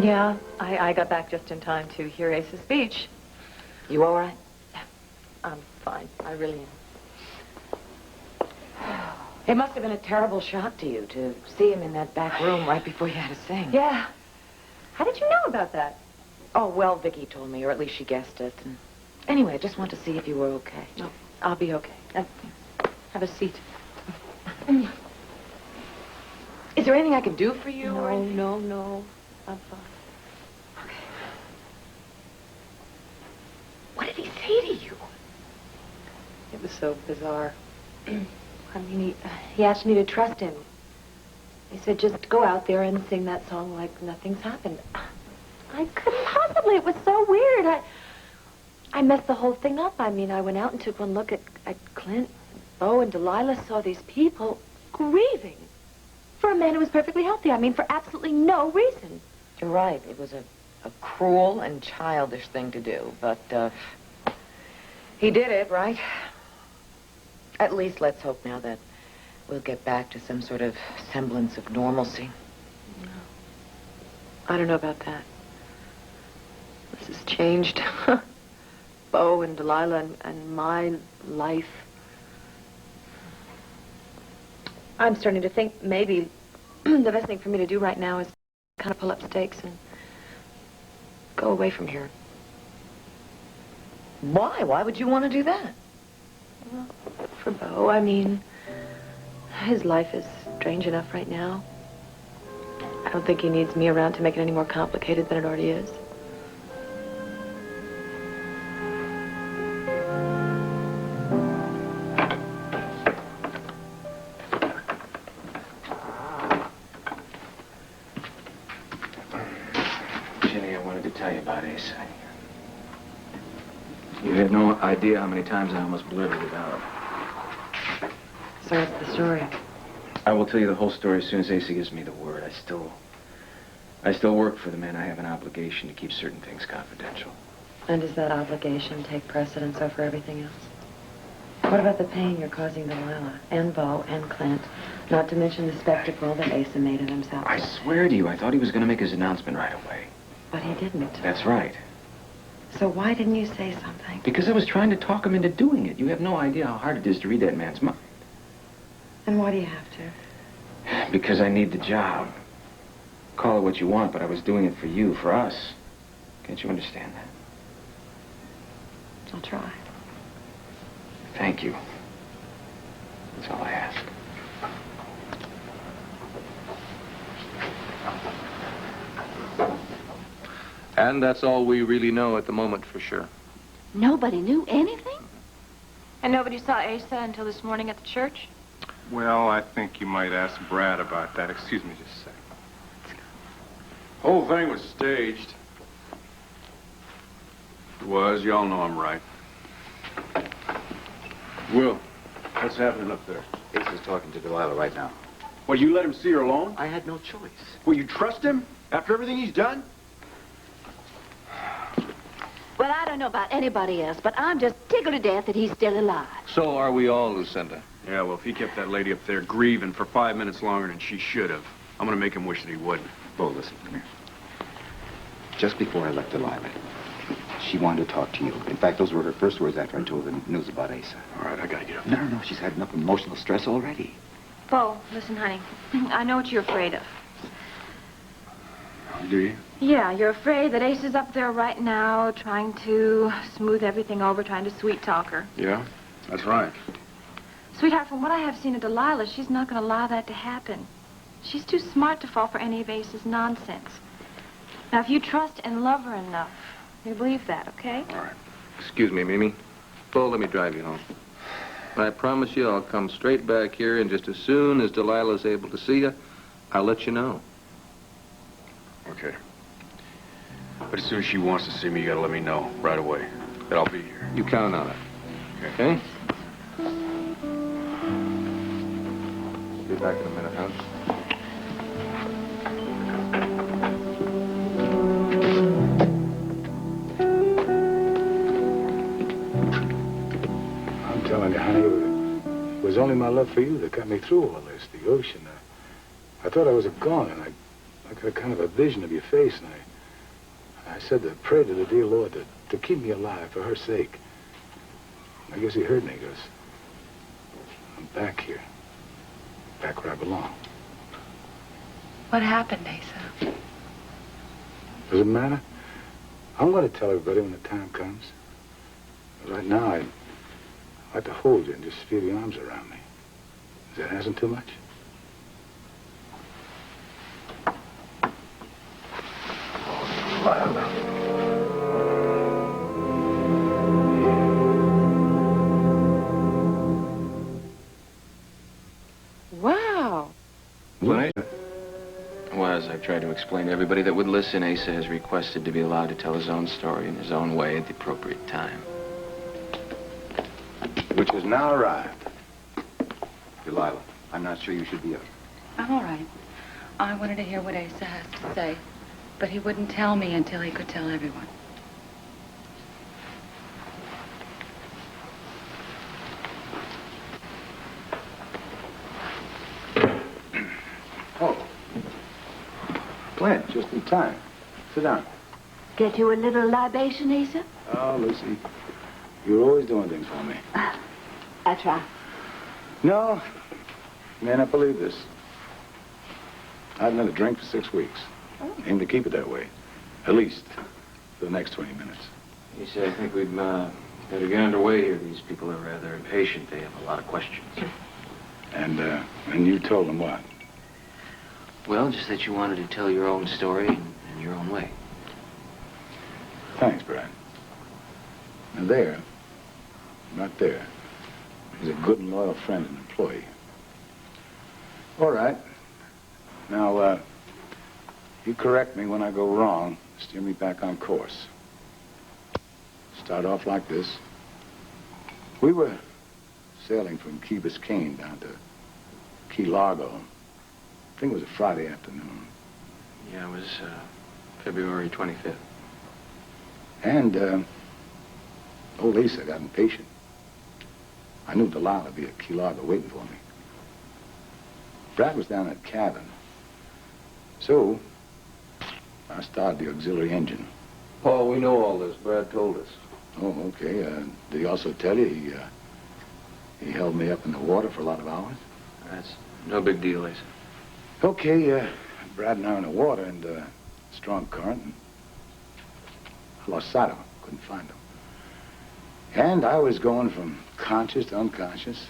Yeah, I got back just in time to hear Ace's speech. You all right? I'm fine. I really am. It must have been a terrible shock to you to see him in that back room right before you had to sing. Yeah. How did you know about that? Oh, well, Viki told me, or at least she guessed it. And anyway, I just wanted to see if you were okay. No, I'll be okay. Have a seat. Is there anything I can do for you? No. I'm fine. Okay. What did he say to you? It was so bizarre. I mean, he asked me to trust him. He said, just go out there and sing that song like nothing's happened. I couldn't possibly. It was so weird. I messed the whole thing up. I mean, I went out and took one look at Clint, Bo, and Delilah, saw these people grieving for a man who was perfectly healthy. I mean, for absolutely no reason. You're right. It was a cruel and childish thing to do, but he did it, right? At least let's hope now that we'll get back to some sort of semblance of normalcy. No. I don't know about that. This has changed. Bo and Delilah and my life. I'm starting to think maybe the best thing for me to do right now is kind of pull up stakes and go away from here. Why? Why would you want to do that? Well, for Bo, I mean, his life is strange enough right now. I don't think he needs me around to make it any more complicated than it already is. You have no idea how many times I almost blurted it out. So what's the story? I will tell you the whole story as soon as AC gives me the word. I still work for the man. I have an obligation to keep certain things confidential. And does that obligation take precedence over everything else? What about the pain you're causing Delilah and Bo and Clint? Not to mention the spectacle that Asa made of himself. I swear to you, I thought he was going to make his announcement right away. But he didn't. That's right. So why didn't you say something? Because I was trying to talk him into doing it. You have no idea how hard it is to read that man's mind. And why do you have to? Because I need the job. Call it what you want, but I was doing it for you, for us. Can't you understand that? I'll try. Thank you. That's all I ask. And that's all we really know at the moment for sure. Nobody knew anything? And nobody saw Asa until this morning at the church? Well, I think you might ask Brad about that. Excuse me just a second. The whole thing was staged. It was. Y'all know I'm right. Will, what's happening up there? Ace is talking to Delilah right now. Well, you let him see her alone? I had no choice. Will you trust him after everything he's done? Well, I don't know about anybody else, but I'm just tickled to death that he's still alive. So are we all, Lucinda. Yeah, well, if he kept that lady up there grieving for 5 minutes longer than she should have, I'm gonna make him wish that he wouldn't. Bo, listen, come here. Just before I left Delilah, she wanted to talk to you. In fact, those were her first words after I told her the news about Asa. All right, I gotta get up. No, she's had enough emotional stress already. Bo, listen, honey. I know what you're afraid of. Do you? Yeah, you're afraid that Ace is up there right now trying to smooth everything over, trying to sweet-talk her. Yeah, that's right. Sweetheart, from what I have seen of Delilah, she's not going to allow that to happen. She's too smart to fall for any of Ace's nonsense. Now, if you trust and love her enough, you believe that, okay? All right. Excuse me, Mimi. Bo, let me drive you home. I promise you I'll come straight back here, and just as soon as Delilah's able to see you, I'll let you know. Okay. But as soon as she wants to see me, you gotta let me know right away that I'll be here. You count on it. Okay? Be back in a minute, huh? I'm telling you, honey, it was only my love for you that got me through all this. The ocean. I thought I was a goner, and I I got a kind of a vision of your face, and I said to pray to the dear Lord to keep me alive for her sake. I guess he heard me, because I'm back here. Back where I belong. What happened, Asa? Does it matter? I'm going to tell everybody when the time comes. But right now, I'd like to hold you and just feel your arms around me. Is that asking too much? Wow. Well, as I've tried to explain to everybody that would listen, Asa has requested to be allowed to tell his own story in his own way at the appropriate time. Which has now arrived. Delilah, I'm not sure you should be up. I'm all right. I wanted to hear what Asa has to say, but he wouldn't tell me until he could tell everyone. Oh. Clint, just in time. Sit down. Get you a little libation, Asa? Oh, Lucy, you're always doing things for me. I try. No, you may not believe this. I haven't had a drink for 6 weeks. Aim to keep it that way. At least for the next 20 minutes. He said, I think we'd better get underway here. These people are rather impatient. They have a lot of questions. And you told them what? Well, just that you wanted to tell your own story in your own way. Thanks, Brad. Now there, right there, is a good and loyal friend and employee. All right. Now, you correct me when I go wrong. Steer me back on course. Start off like this. We were sailing from Key Biscayne down to Key Largo. I think it was a Friday afternoon. Yeah, it was February 25th. And old Asa got impatient. I knew Delilah would be at Key Largo waiting for me. Brad was down at the cabin. So, I started the auxiliary engine. Paul, we know all this. Brad told us. Oh, okay. Did he also tell you he held me up in the water for a lot of hours? That's no big deal, Asa. Okay, Brad and I were in the water and strong current. And I lost sight of him. Couldn't find him. And I was going from conscious to unconscious.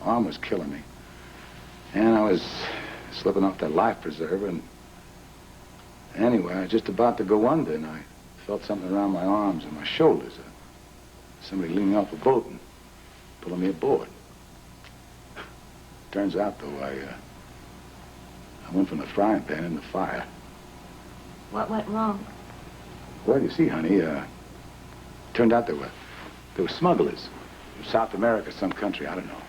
Arm was killing me. And I was slipping off that life preserver, and anyway, I was just about to go under, and I felt something around my arms and my shoulders. Somebody leaning off a boat and pulling me aboard. Turns out, though, I went from the frying pan in the fire. What went wrong? Well, you see, honey, turned out there were smugglers from South America, some country, I don't know.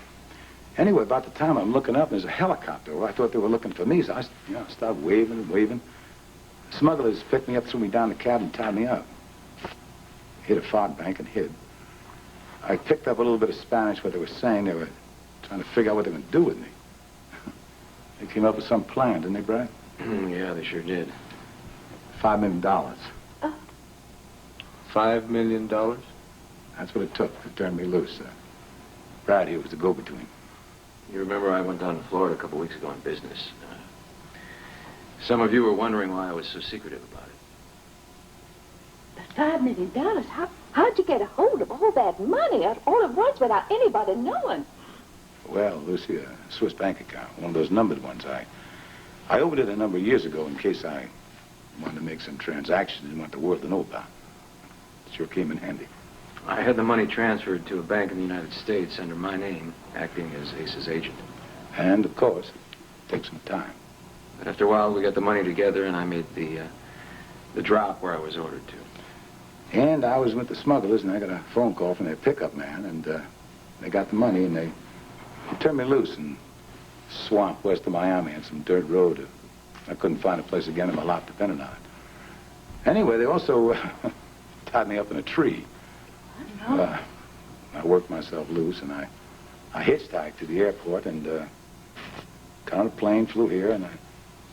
Anyway, about the time I'm looking up, there's a helicopter. Well, I thought they were looking for me, so I started waving and waving. Smugglers picked me up, threw me down the cabin, tied me up. Hit a fog bank and hid. I picked up a little bit of Spanish, what they were saying. They were trying to figure out what they were going to do with me. They came up with some plan, didn't they, Brad? Yeah, they sure did. $5 million. $5 million? That's what it took to turn me loose. Brad, he was the go-between. You remember I went down to Florida a couple weeks ago on business. Some of you were wondering why I was so secretive about it. $5 million? How'd you get a hold of all that money all at once without anybody knowing? Well, Lucy, a Swiss bank account, one of those numbered ones. I opened it a number of years ago in case I wanted to make some transactions I didn't want the world to know about. It sure came in handy. I had the money transferred to a bank in the United States under my name, acting as Ace's agent. And, of course, it takes some time. But after a while, we got the money together, and I made the drop where I was ordered to. And I was with the smugglers, and I got a phone call from their pickup man, and they got the money, and they turned me loose in swamp west of Miami on some dirt road. I couldn't find a place again, and my life depended on it. Anyway, they also tied me up in a tree. I worked myself loose, and I hitchhiked to the airport, and got on a plane, flew here, and I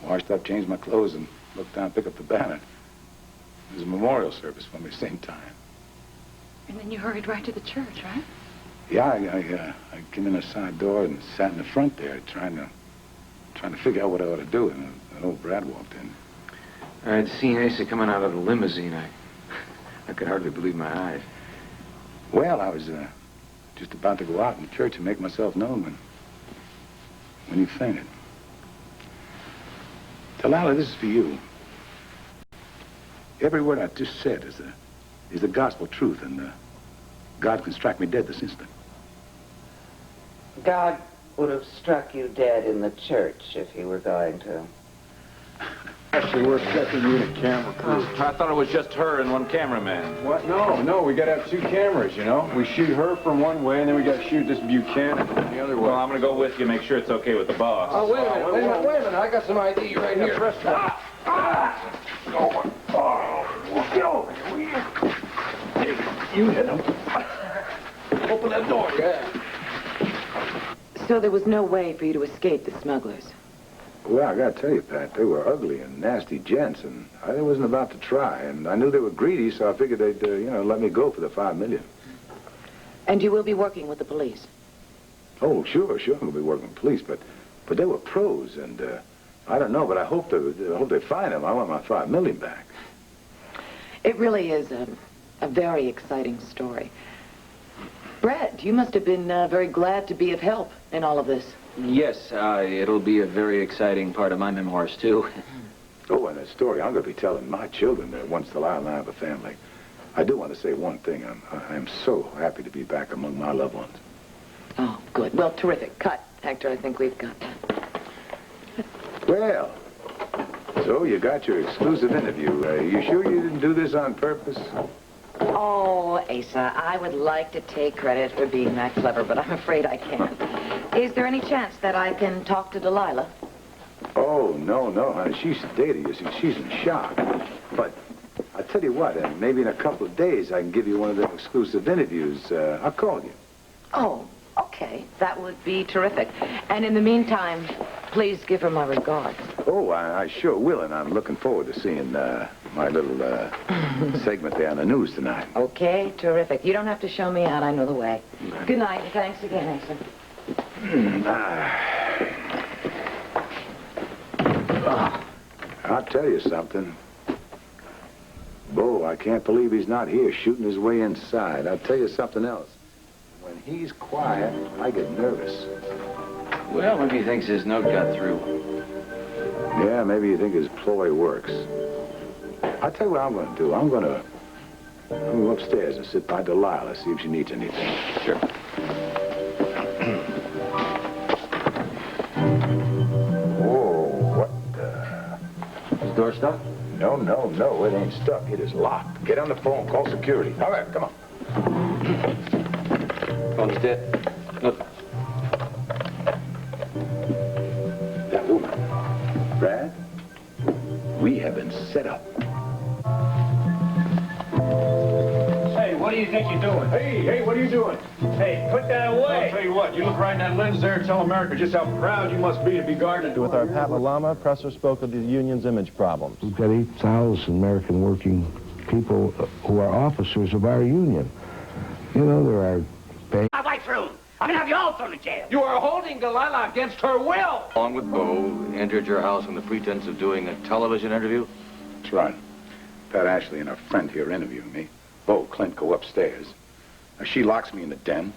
Washed up, changed my clothes, and looked down, picked up the banner. There was a memorial service for me at the same time. And then you hurried right to the church, right? Yeah, I came in a side door and sat in the front there, trying to figure out what I ought to do. And old Brad walked in. I'd seen Asa coming out of the limousine. I could hardly believe my eyes. Well, I was just about to go out in the church and make myself known when he fainted. Delilah, this is for you. Every word I just said is the gospel truth, and God can strike me dead this instant. God would have struck you dead in the church if he were going to. Actually, we're expecting you and a camera crew. I thought it was just her and one cameraman. What? No, we gotta have 2 cameras, you know? We shoot her from one way, and then we gotta shoot this Buchanan from the other way. Well, I'm gonna go with you, make sure it's okay with the boss. Oh, wait a minute. I got some ID right here. You hit him. Open that door. Yeah. So there was no way for you to escape the smugglers? Well, I gotta tell you, Pat, they were ugly and nasty gents, and I wasn't about to try. And I knew they were greedy, so I figured they'd, let me go for the $5 million. And you will be working with the police? Oh, sure, I'm gonna be working with police, but they were pros, and I don't know, but I hope they find them. I want my $5 million back. It really is a very exciting story. Brad, you must have been very glad to be of help in all of this. Yes, it'll be a very exciting part of my memoirs, too. Oh, and a story I'm going to be telling my children that once Delilah and I have a family. I do want to say one thing. I'm so happy to be back among my loved ones. Oh, good. Well, terrific. Cut. Hector, I think we've got that. Well, so you got your exclusive interview. You sure you didn't do this on purpose? Oh, Asa, I would like to take credit for being that clever, but I'm afraid I can't. Is there any chance that I can talk to Delilah? Oh, no, honey. She's sedated, you see. She's in shock. But I tell you what, maybe in a couple of days I can give you one of the exclusive interviews. I'll call you. Oh, okay. That would be terrific. And in the meantime, please give her my regards. Oh, I sure will, and I'm looking forward to seeing my little segment there on the news tonight. Okay, terrific. You don't have to show me out. I know the way. Good night, and thanks again, Asa. I'll tell you something. Bo, I can't believe he's not here shooting his way inside. I'll tell you something else. When he's quiet, I get nervous. Well, maybe he thinks his note got through. Yeah, maybe you think his ploy works. I'll tell you what I'm going to do. I'm going to go upstairs and sit by Delilah, see if she needs anything. Sure. Whoa, what the... Is door stuck? No, it ain't stuck. It is locked. Get on the phone, call security. All right, come on. Phone's dead. Look. That woman. Brad, we have been set up. Hey, what do you think you're doing? Hey, what are you doing? Hey, put that away. I'll tell you what, you look right in that lens there and tell America just how proud you must be to be guarded. With our Pat Lalama, Presser spoke of the union's image problems. We've got 8,000 American working people who are officers of our union. You know, there are... My wife's room. I'm gonna have you all thrown in jail. You are holding Delilah against her will. Along with Bo, entered your house on the pretense of doing a television interview? That's right. Pat Ashley and her friend here interviewing me. Bo, Clint go upstairs. Now, she locks me in the den.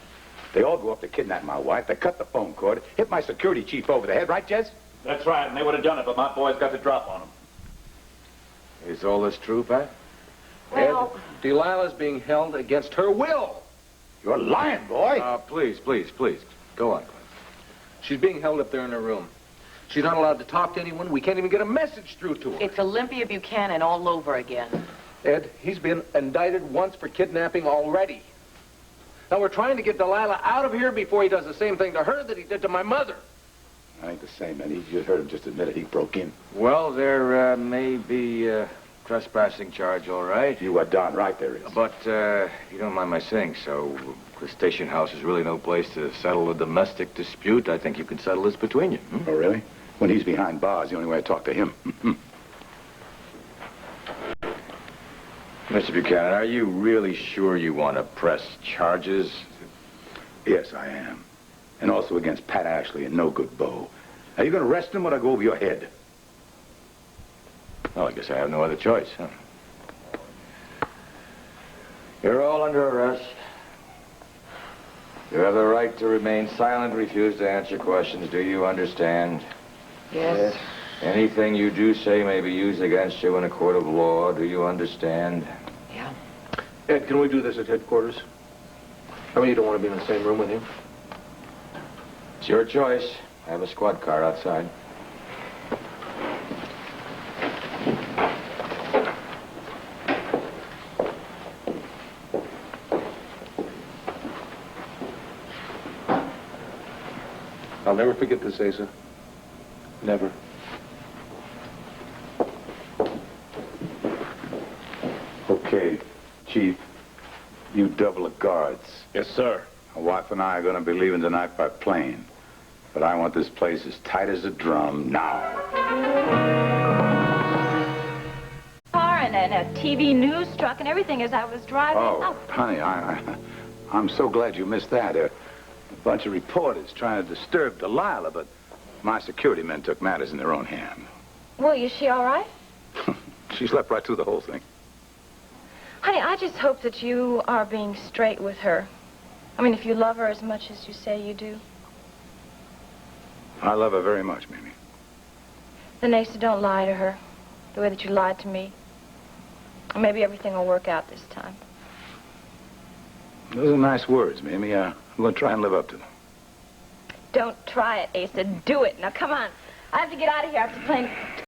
They all go up to kidnap my wife. They cut the phone cord, hit my security chief over the head, right, Jez? That's right, and they would have done it, but my boys got the drop on them. Is all this true, Pat? Well... Ed, Delilah's being held against her will. You're lying, boy. Please. Go on, Clint. She's being held up there in her room. She's not allowed to talk to anyone. We can't even get a message through to her. It's Olympia Buchanan all over again. Ed, he's been indicted once for kidnapping already. Now, we're trying to get Delilah out of here before he does the same thing to her that he did to my mother. I ain't the same, man. You heard him just admit it. He broke in. Well, there may be a trespassing charge, all right. You are darn right there is. But you don't mind my saying so. The station house is really no place to settle a domestic dispute. I think you can settle this between you. Oh, really? When he's behind bars, the only way I talk to him. Mr. Buchanan, are you really sure you want to press charges? Yes, I am. And also against Pat Ashley and No Good Bo. Are you going to arrest him or I go over your head? Well, I guess I have no other choice, huh? You're all under arrest. You have the right to remain silent, refuse to answer questions. Do you understand? Yes. Anything you do say may be used against you in a court of law. Do you understand? Yeah. Ed, can we do this at headquarters? I mean, you don't want to be in the same room with him? It's your choice. I have a squad car outside. I'll never forget this, Asa. Never. Okay, Chief. You double the guards. Yes, sir. My wife and I are going to be leaving tonight by plane. But I want this place as tight as a drum now. And a TV news truck and everything as I was driving. Oh, honey, I'm so glad you missed that. A bunch of reporters trying to disturb Delilah, but my security men took matters in their own hand. Well, is she all right? She slept right through the whole thing. Honey, I just hope that you are being straight with her. I mean, if you love her as much as you say you do. I love her very much, Mimi. Then, Asa, don't lie to her the way that you lied to me. And maybe everything will work out this time. Those are nice words, Mimi. I'm going to try and live up to them. Don't try it, Asa. Do it. Now, come on. I have to get out of here. I have to